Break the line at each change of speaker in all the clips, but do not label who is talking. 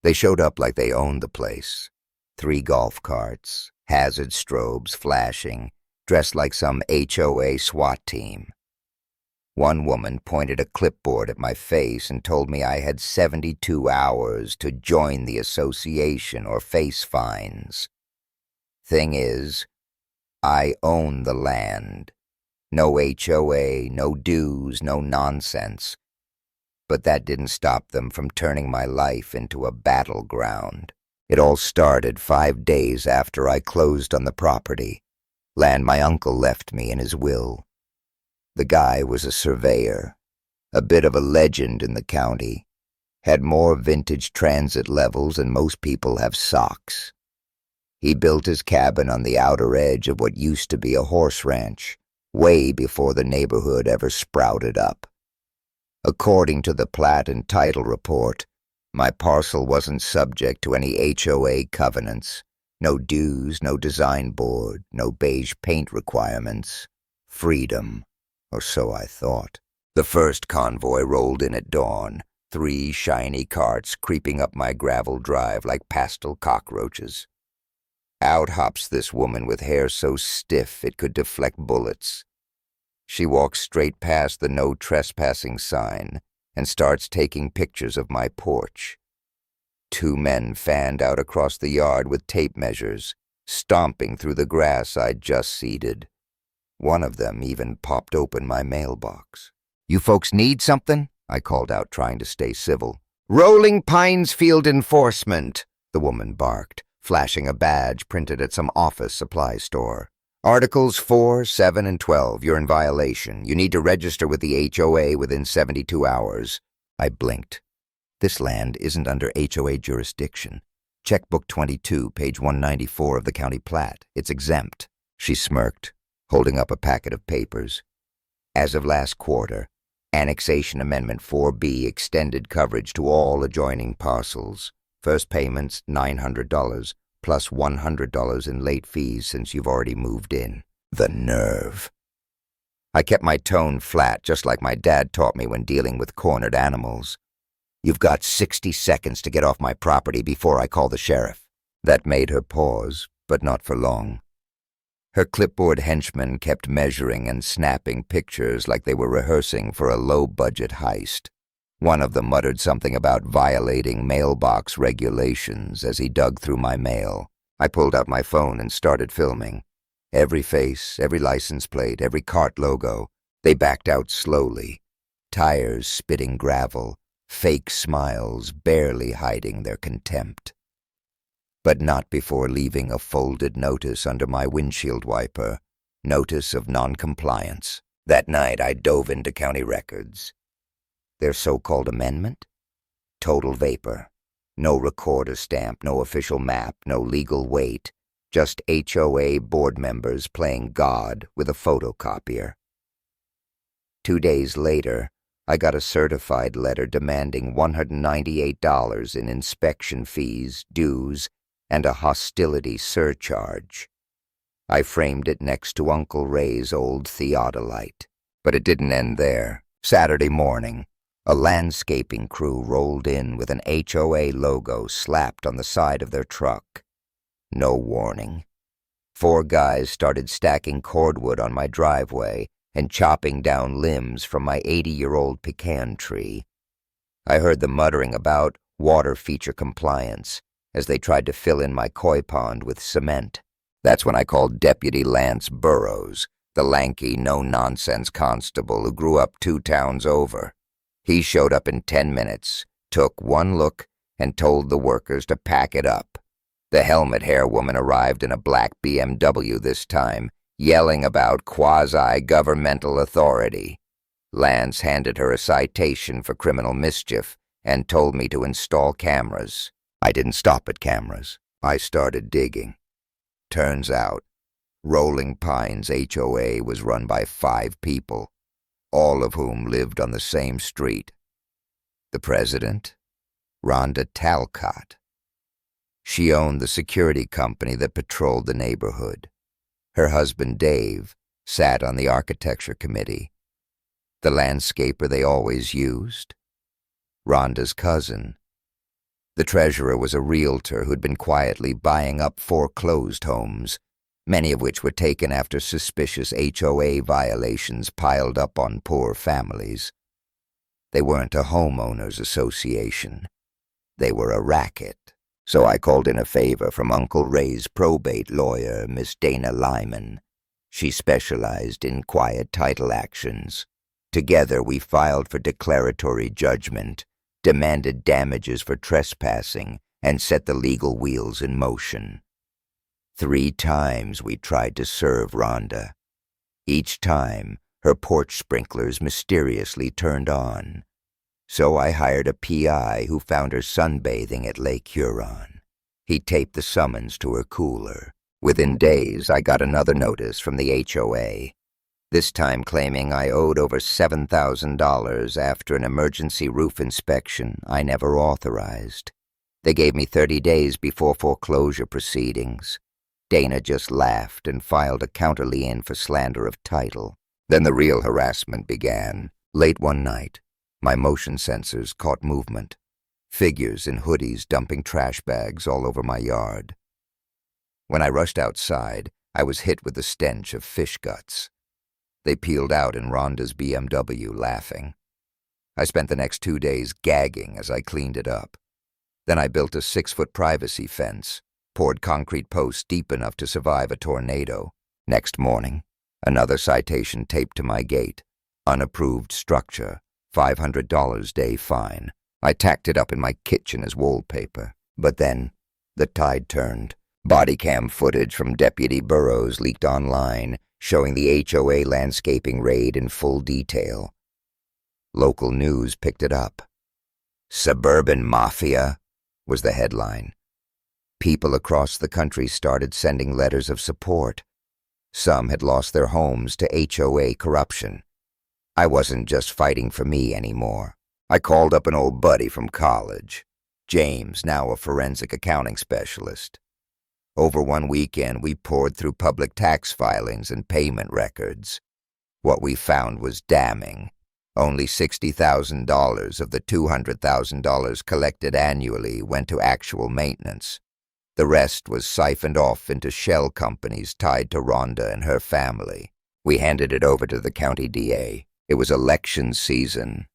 They showed up like they owned the place. 3 golf carts, hazard strobes flashing, dressed like some HOA SWAT team. One woman pointed a clipboard at my face and told me I had 72 hours to join the association or face fines. Thing is, I own the land. No HOA, no dues, no nonsense. But that didn't stop them from turning my life into a battleground. It all started 5 days after I closed on the property, land my uncle left me in his will. The guy was a surveyor, a bit of a legend in the county, had more vintage transit levels than most people have socks. He built his cabin on the outer edge of what used to be a horse ranch, way before the neighborhood ever sprouted up. According to the plat and title report, my parcel wasn't subject to any HOA covenants, no dues, no design board, no beige paint requirements. Freedom, or so I thought. The first convoy rolled in at dawn, 3 shiny carts creeping up my gravel drive like pastel cockroaches. Out hops this woman with hair so stiff it could deflect bullets. She walks straight past the no trespassing sign and starts taking pictures of my porch. 2 men fanned out across the yard with tape measures, stomping through the grass I'd just seeded. One of them even popped open my mailbox. "You folks need something?" I called out, trying to stay civil. "Rolling Pines Field Enforcement," the woman barked, flashing a badge printed at some office supply store. "Articles 4, 7, and 12, you're in violation. You need to register with the HOA within 72 hours. I blinked. This land isn't under HOA jurisdiction. Checkbook 22, page 194 of the county plat. It's exempt. She smirked, holding up a packet of papers. As of last quarter, Annexation Amendment 4B extended coverage to all adjoining parcels. First payments, $900, plus $100 in late fees since you've already moved in. The nerve. I kept my tone flat, just like my dad taught me when dealing with cornered animals. "You've got 60 seconds to get off my property before I call the sheriff." That made her pause, but not for long. Her clipboard henchmen kept measuring and snapping pictures like they were rehearsing for a low-budget heist. One of them muttered something about violating mailbox regulations as he dug through my mail. I pulled out my phone and started filming. Every face, every license plate, every cart logo. They backed out slowly, tires spitting gravel, fake smiles barely hiding their contempt. But not before leaving a folded notice under my windshield wiper, notice of noncompliance. That night I dove into county records. Their so-called amendment? Total vapor. No recorder stamp, no official map, no legal weight. Just HOA board members playing God with a photocopier. 2 days later, I got a certified letter demanding $198 in inspection fees, dues, and a hostility surcharge. I framed it next to Uncle Ray's old theodolite. But it didn't end there. Saturday morning, a landscaping crew rolled in with an HOA logo slapped on the side of their truck. No warning. 4 guys started stacking cordwood on my driveway and chopping down limbs from my 80-year-old pecan tree. I heard them muttering about water feature compliance as they tried to fill in my koi pond with cement. That's when I called Deputy Lance Burrows, the lanky, no-nonsense constable who grew up 2 towns over. He showed up in 10 minutes, took one look, and told the workers to pack it up. The helmet hair woman arrived in a black BMW this time, yelling about quasi-governmental authority. Lance handed her a citation for criminal mischief and told me to install cameras. I didn't stop at cameras. I started digging. Turns out, Rolling Pines HOA was run by 5 people, all of whom lived on the same street. The president, Rhonda Talcott. She owned the security company that patrolled the neighborhood. Her husband, Dave, sat on the architecture committee. The landscaper they always used, Rhonda's cousin, The treasurer was a realtor who'd been quietly buying up foreclosed homes, many of which were taken after suspicious HOA violations piled up on poor families. They weren't a homeowners association. They were a racket. So I called in a favor from Uncle Ray's probate lawyer, Miss Dana Lyman. She specialized in quiet title actions. Together we filed for declaratory judgment, demanded damages for trespassing, and set the legal wheels in motion. 3 times we tried to serve Rhonda. Each time, her porch sprinklers mysteriously turned on. So I hired a PI who found her sunbathing at Lake Huron. He taped the summons to her cooler. Within days, I got another notice from the HOA, this time claiming I owed over $7,000 after an emergency roof inspection I never authorized. They gave me 30 days before foreclosure proceedings. Dana just laughed and filed a counterlien for slander of title. Then the real harassment began. Late one night, my motion sensors caught movement. Figures in hoodies dumping trash bags all over my yard. When I rushed outside, I was hit with the stench of fish guts. They peeled out in Rhonda's BMW, laughing. I spent the next 2 days gagging as I cleaned it up. Then I built a 6-foot privacy fence, poured concrete posts deep enough to survive a tornado. Next morning, another citation taped to my gate. Unapproved structure, $500 day fine. I tacked it up in my kitchen as wallpaper. But then, the tide turned. Body cam footage from Deputy Burrows leaked online, showing the HOA landscaping raid in full detail. Local news picked it up. "Suburban Mafia" was the headline. People across the country started sending letters of support. Some had lost their homes to HOA corruption. I wasn't just fighting for me anymore. I called up an old buddy from college, James, now a forensic accounting specialist. Over one weekend, we poured through public tax filings and payment records. What we found was damning. Only $60,000 of the $200,000 collected annually went to actual maintenance. The rest was siphoned off into shell companies tied to Rhonda and her family. We handed it over to the county DA. It was election season.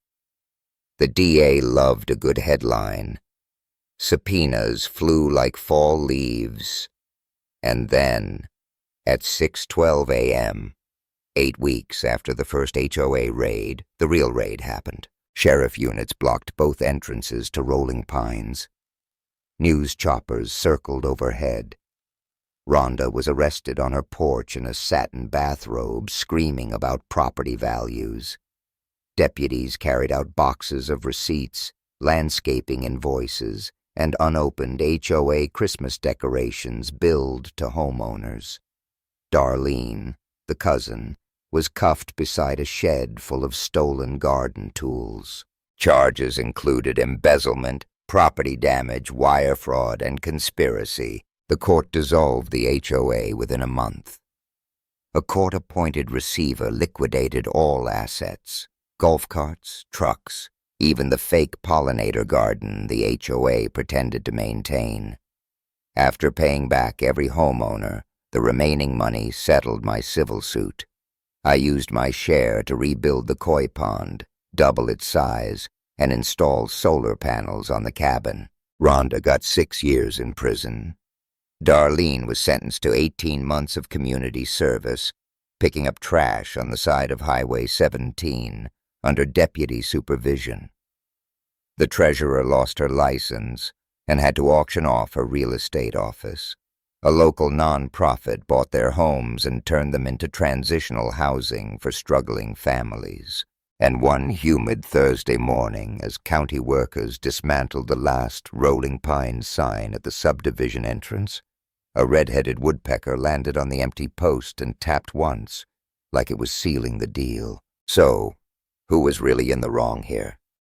The DA loved a good headline. Subpoenas flew like fall leaves. And then, at 6:12 a.m., 8 weeks after the first HOA raid, the real raid happened. Sheriff units blocked both entrances to Rolling Pines. News choppers circled overhead. Rhonda was arrested on her porch in a satin bathrobe, screaming about property values. Deputies carried out boxes of receipts, landscaping invoices, and unopened HOA Christmas decorations billed to homeowners. Darlene, the cousin, was cuffed beside a shed full of stolen garden tools. Charges included embezzlement, property damage, wire fraud, and conspiracy. The court dissolved the HOA within a month. A court-appointed receiver liquidated all assets: golf carts, trucks, even the fake pollinator garden the HOA pretended to maintain. After paying back every homeowner, the remaining money settled my civil suit. I used my share to rebuild the koi pond, double its size, and install solar panels on the cabin. Rhonda got 6 years in prison. Darlene was sentenced to 18 months of community service, picking up trash on the side of Highway 17, under deputy supervision. The treasurer lost her license and had to auction off her real estate office. A local non-profit bought their homes and turned them into transitional housing for struggling families. And one humid Thursday morning, as county workers dismantled the last Rolling Pines sign at the subdivision entrance, a red-headed woodpecker landed on the empty post and tapped once, like it was sealing the deal. So, who was really in the wrong here?